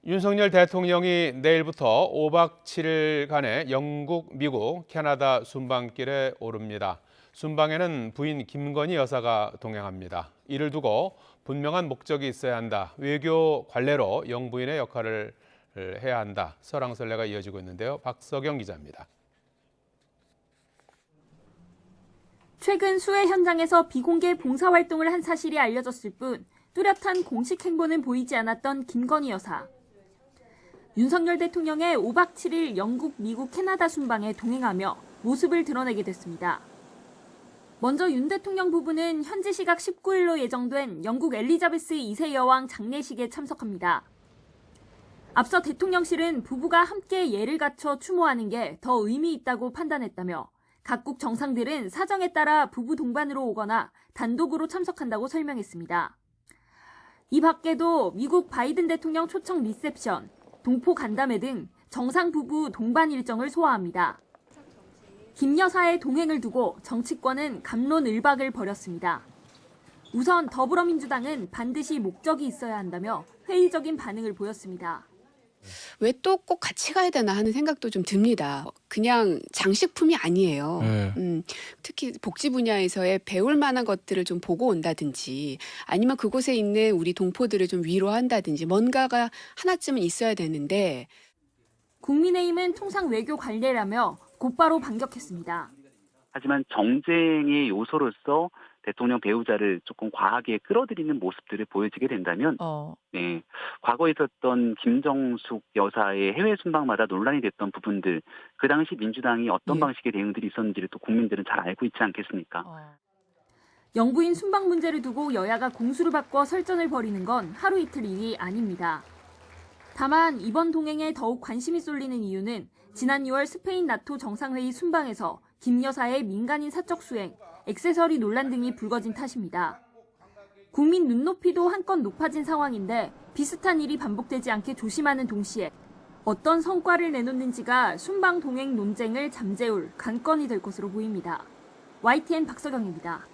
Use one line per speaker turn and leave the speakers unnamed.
윤석열 대통령이 내일부터 5박 7일간의 영국, 미국, 캐나다 순방길에 오릅니다. 순방에는 부인 김건희 여사가 동행합니다. 이를 두고 분명한 목적이 있어야 한다. 외교 관례로 영부인의 역할을 해야 한다. 설왕설래가 이어지고 있는데요. 박석영 기자입니다.
최근 수해 현장에서 비공개 봉사활동을 한 사실이 알려졌을 뿐 뚜렷한 공식 행보는 보이지 않았던 김건희 여사. 윤석열 대통령의 5박 7일 영국, 미국, 캐나다 순방에 동행하며 모습을 드러내게 됐습니다. 먼저 윤 대통령 부부는 현지 시각 19일로 예정된 영국 엘리자베스 2세 여왕 장례식에 참석합니다. 앞서 대통령실은 부부가 함께 예를 갖춰 추모하는 게 더 의미 있다고 판단했다며 각국 정상들은 사정에 따라 부부 동반으로 오거나 단독으로 참석한다고 설명했습니다. 이 밖에도 미국 바이든 대통령 초청 리셉션, 동포 간담회 등 정상 부부 동반 일정을 소화합니다. 김 여사의 동행을 두고 정치권은 갑론을박을 벌였습니다. 우선 더불어민주당은 반드시 목적이 있어야 한다며 회의적인 반응을 보였습니다.
왜 또 꼭 같이 가야 되나 하는 생각도 좀 듭니다. 그냥 장식품이 아니에요. 특히 복지 분야에서의 배울 만한 것들을 좀 보고 온다든지 아니면 그곳에 있는 우리 동포들을 좀 위로한다든지 뭔가가 하나쯤은 있어야 되는데
국민의힘은 통상 외교 관례라며 곧바로 반격했습니다.
하지만 정쟁의 요소로서 대통령 배우자를 조금 과하게 끌어들이는 모습들을 보여지게 된다면 과거에 있었던 김정숙 여사의 해외 순방마다 논란이 됐던 부분들, 그 당시 민주당이 어떤 방식의 대응들이 있었는지를 또 국민들은 잘 알고 있지 않겠습니까?
영부인 순방 문제를 두고 여야가 공수를 바꿔 설전을 벌이는 건 하루 이틀 일이 아닙니다. 다만 이번 동행에 더욱 관심이 쏠리는 이유는 지난 6월 스페인 나토 정상회의 순방에서 김 여사의 민간인 사적 수행, 액세서리 논란 등이 불거진 탓입니다. 국민 눈높이도 한껏 높아진 상황인데 비슷한 일이 반복되지 않게 조심하는 동시에 어떤 성과를 내놓는지가 순방 동행 논쟁을 잠재울 관건이 될 것으로 보입니다. YTN 박석영입니다.